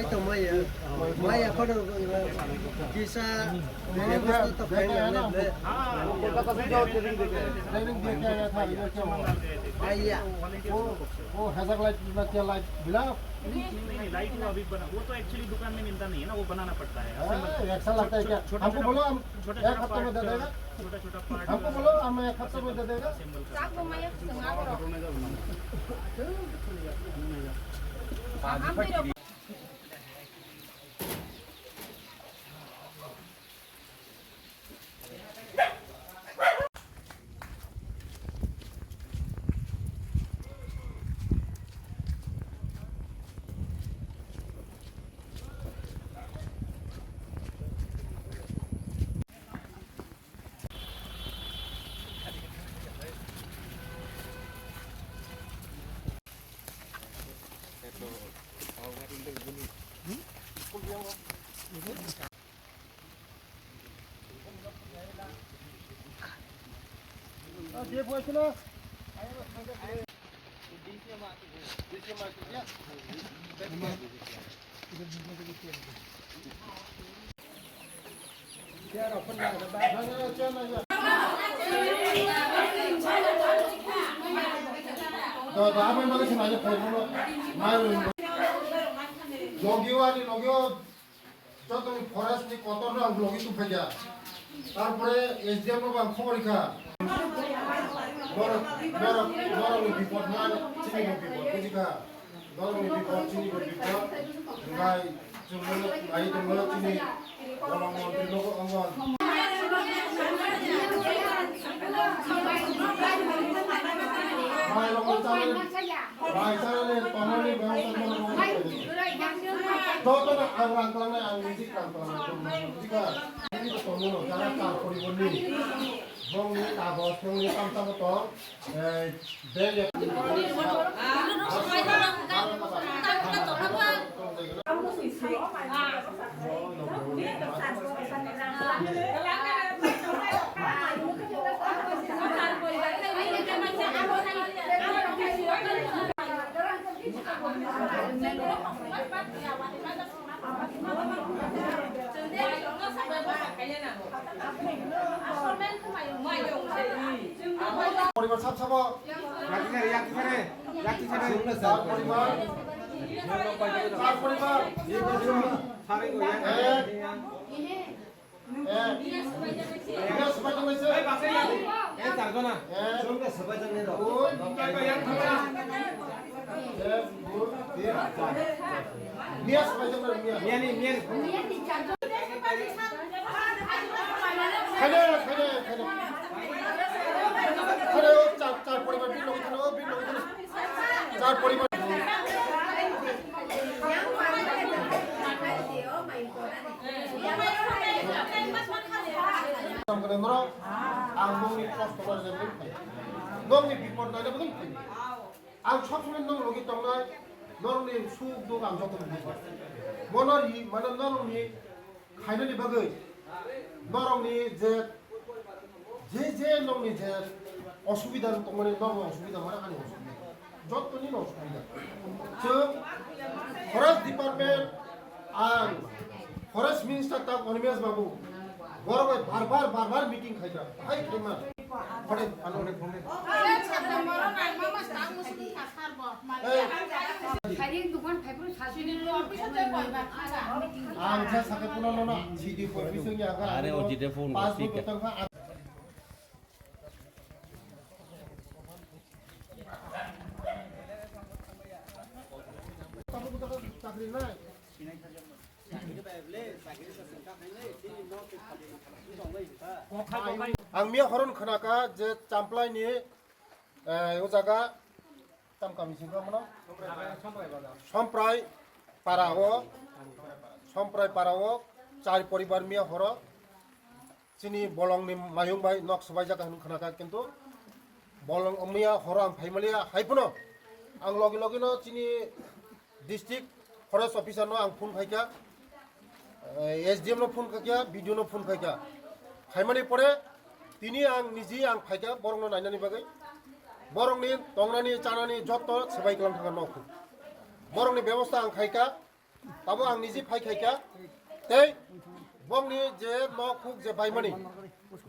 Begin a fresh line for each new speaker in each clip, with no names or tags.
तो मैं अपन किसा तो
कोलकाता से जाओ ट्रेनिंग देके आया था इधर क्या हुआ
भैया
वो हैजर लाइट में क्या लाइट मिला
नहीं लाइट वो अभी बना वो तो एक्चुअली दुकान में मिलता नहीं है ना वो बनाना पड़ता है
ऐसा लगता है क्या हमको बोलो हम एक हफ्ते में दे देगा
छोटा छोटा पार्ट
हमको बोलो हम एक हफ्ते में दे देगा ये बोलছিলো 너 나만 나가지 마냐 배우는 마을 লগিওয়ানি লগিও যত ফরেস্ট নি কত রং লগি তু ফেজা তারপরে এসডিএম র বাম খবরিকা বড় বড় বড় বিপদ মানে চিনি বিপদ বুঝিকা বড় বিপদ চিনি বিপদ গাই জঙ্গল আই জঙ্গল চিনি বড় মন্ত্রী লোক অঙ্গন ভাই লোক চালে ভাই চালে পানি ব্যবস্থা todo ang rangklang na ang music rangklang na jika ini to tono jara ta poriboni bong ni tabos bong ni tam tam to bel পরিবার সব সব লাঠি ছেড়ে চার পরিবার চার পরিবার সবাই জমাইছে চারজনা সবাই জমে মিয়া সবাই জমে মিয়া নি মিয়া খানে খানে খানে খানে চার পরিবার বিল লোক চার পরিবার Sebenarnya, anggung ni customer jadi, dong ni people dah ada betul. Ang customer dong logi tong na, dong ni suuk dong ang customer ni. Mana dong ni, kaya ni bagai, dong ni je dong ni je, অসুবিধা তোমার দম অসুবিধা মানে আনি অসুবিধা যত নি অসুবিধা जों फरेस्ट डिपार्टमेंट आं फरेस्ट मिनिस्टार ता अनिमेश बाबू बरबाय बार मीटिंग खायदा हाय खेमा फरे आलोने फंगे आं जे साके पुननो ना सीडी परमिशन या का
अरे ओ जीते फोन ठीक है
आं मिया हरन खनाका जे चामप्लाइनि ओ जागा तामकामि सिंगा मनो समप्राय पाराओ चार परिवार मिया हर चिनी बलंगनि मायुं बाय नक सबाय जागा हन खनाका किन्तु बलंग मिया हर आं फाइमालिया हाइफनो आं लगे लगेनो चिनी डिस्ट्रिक्ट फरेस्ट अफिसार नो आं फोन फाइका SDM नो फोन खाया BDO नो फोन खाया खायमानि परे तिनि आं निजि आं फायका बरंनो नायनानि बागै बरंनि तंनानि चानानि जत्त सेबाय खालाम थांगोन मावखौ बरंनि बेबस्था आं खायका ताबो आं निजि फाय खायका तै बंनि जे नखुक जे बायमानि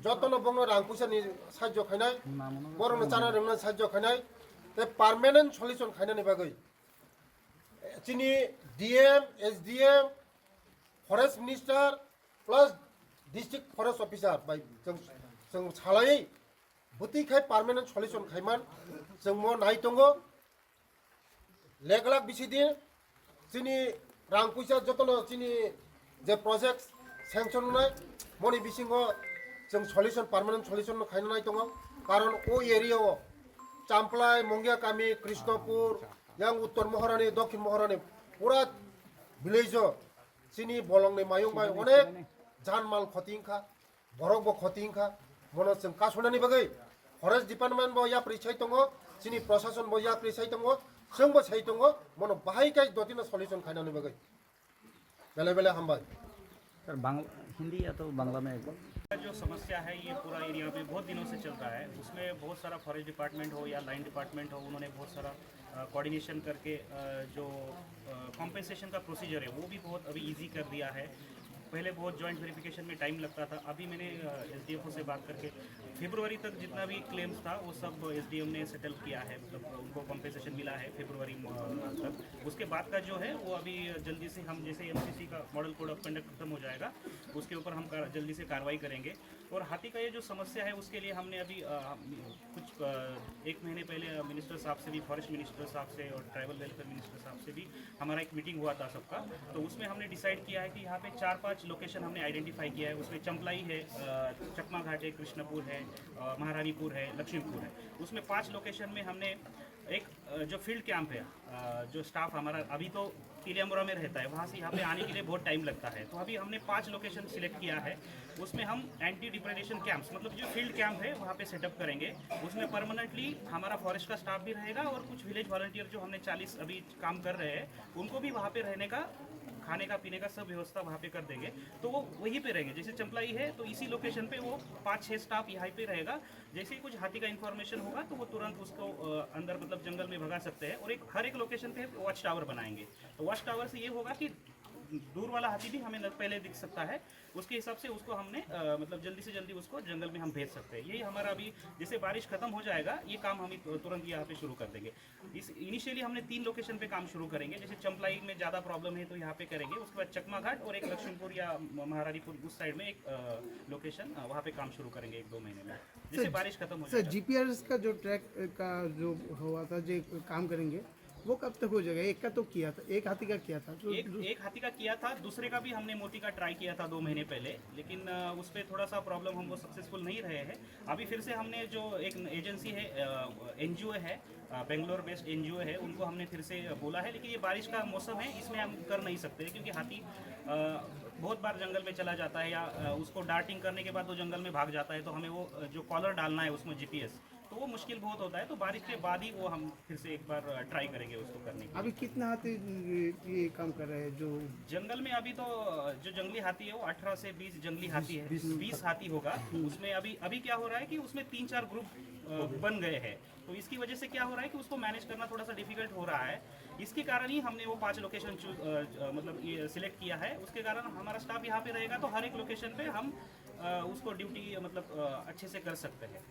जत्तनो बंनो रां पैसानि साहाय्य खायनाय बरंनो चाना रोंनो साहाय्य खायनाय ते पार्मानेन्ट सल्युशन खायनानि बागै चिनी DM SDM forest minister plus district forest अफिसार बाय जों सालायै बुतिखाय पार्मानेन्ट सल्युशन खायमान जों मो नाय दंगो लेग लाख बिसिदि चिनी रां पैसा जतनो चिनी जे प्रोजेक्ट सेंक्शन होनाय मनि बिसिंगो जों सल्युशन पार्मानेन्ट सल्युशन खायनो नाय दंगो कारण ओ एरिया चामप्लाय मंगिया कामी कृष्णपुर yang उत्तर महारानी दक्षिण महारानी पूरा विलेज चिनी बलंनि मायं बाय अनेक जानमाल खतिंखा बरकबो खतिंखा मनो जों कासनानि बागै फरेस्ट डिपार्टमेन्ट बो या प्रिसाइ दंगो चिनी प्रशासन बो या प्रिसाइ दंगो जोंबो साइ दंगो मनो बाहायकाय दतिनो सल्युशन खायनानि बागै बेले बेले हामबाय
सर हिंदी या तो बांग्ला में
जो समस्या है ये पूरा एरिया में बहुत दिनों से चल रहा है उसमें बहुत सारा फॉरेस्ट डिपार्टमेंट हो या लाइन डिपार्टमेंट हो उन्होंने बहुत सारा कोऑर्डिनेशन करके जो कॉम्पेंसेशन का प्रोसीजर है वो भी बहुत अभी इजी कर दिया है पहले बहुत जॉइंट वेरिफिकेशन में टाइम लगता था अभी मैंने SDFO से बात करके फरवरी तक जितना भी क्लेम्स था वो सब SDM ने सेटल किया है मतलब उनको कॉम्पेंसेशन मिला है फरवरी तक उसके बाद का जो है वो अभी जल्दी से हम जैसे MCC का मॉडल कोड ऑफ कंडक्ट खत्म हो जाएगा उसके ऊपर हम जल्दी से कार्रवाई करेंगे और हाथी का ये जो समस्या है उसके लिए हमने अभी कुछ 1 महीने पहले मिनिस्टर साहब से भी फॉरेस्ट मिनिस्टर साहब से और ट्राइबल वेलफेयर मिनिस्टर साहब से भी हमारा एक मीटिंग हुआ था सबका तो उसमें हमने डिसाइड किया है कि यहाँ पे 4-5 लोकेशन हमने आइडेंटिफाई किया है उसमें चंपलाई है चकमा घाट है कृष्णपुर है महारानीपुर है लक्ष्मीपुर है उसमें 5 लोकेशन में हमने एक जो फील्ड कैंप है जो स्टाफ हमारा अभी तो तिलियामुरा में रहता है वहाँ से यहाँ पे आने के लिए बहुत टाइम लगता है तो अभी हमने 5 लोकेशन सिलेक्ट किया है उसमें हम एंटी डिप्रेडेशन कैंप्स मतलब जो फील्ड कैंप है वहाँ पे सेटअप करेंगे उसमें परमानेंटली हमारा फॉरेस्ट का स्टाफ भी रहेगा और कुछ विलेज वॉलंटियर जो हमने 40 अभी काम कर रहे हैं उनको भी वहाँ पे रहने का खाने का पीने का सब व्यवस्था वहाँ पे कर देंगे तो वो वहीं पे रहेंगे जैसे चंपलाई है तो इसी लोकेशन पे वो 5-6 स्टाफ यहाँ पे रहेगा जैसे ही कुछ हाथी का इन्फॉर्मेशन होगा तो वो तुरंत उसको अंदर मतलब जंगल में भगा सकते हैं और हर एक लोकेशन पे वॉच टावर बनाएंगे तो वॉच टावर से ये होगा कि दूर वाला हाथी भी हमें पहले दिख सकता है उसके हिसाब से उसको हमने मतलब जल्दी से जल्दी उसको जंगल में हम भेज सकते हैं यही हमारा अभी जैसे बारिश खत्म हो जाएगा ये काम हम तुरंत यहाँ पे शुरू कर देंगे इनिशियली हमने 3 लोकेशन पे काम शुरू करेंगे जैसे चंपलाई में ज़्यादा प्रॉब्लम है तो यहाँ पे करेंगे उसके बाद चकमा घाट और एक लक्ष्मीपुर या महारानीपुर उस साइड में एक लोकेशन वहाँ पे काम शुरू करेंगे 1-2 महीने में जैसे बारिश खत्म हो जाएगा।
GPS का जो ट्रैक का जो हुआ था जो काम करेंगे वो कब तक हो जाएगा एक का तो किया था एक हाथी का किया था तो
एक हाथी का किया था दूसरे का भी हमने मोती का ट्राई किया था 2 महीने पहले लेकिन उस पर थोड़ा सा प्रॉब्लम हम वो सक्सेसफुल नहीं रहे हैं अभी फिर से हमने जो एक एजेंसी है NGO है बेंगलोर बेस्ड NGO है उनको हमने फिर से बोला है लेकिन ये बारिश का मौसम है इसमें हम कर नहीं सकते क्योंकि हाथी बहुत बार जंगल में चला जाता है या उसको डार्टिंग करने के बाद वो जंगल में भाग जाता है तो हमें वो जो कॉलर डालना है उसमें GPS तो वो मुश्किल बहुत होता है तो बारिश के बाद ही वो हम फिर से एक बार ट्राई करेंगे उसको करने के लिए।
अभी कितना हाथी ये काम कर रहे हैं जो
जंगल में अभी तो जो जंगली हाथी है वो 18 से 20 जंगली हाथी है 20 हाथी होगा उसमें अभी क्या हो रहा है कि उसमें 3-4 ग्रुप बन गए हैं तो इसकी वजह से क्या हो रहा है कि उसको मैनेज करना थोड़ा सा डिफिकल्ट हो रहा है इसके कारण ही हमने वो 5 लोकेशन मतलब ये सिलेक्ट किया है उसके कारण हमारा स्टाफ यहाँ पे रहेगा तो हर एक लोकेशन पे हम उसको ड्यूटी मतलब अच्छे से कर सकते हैं।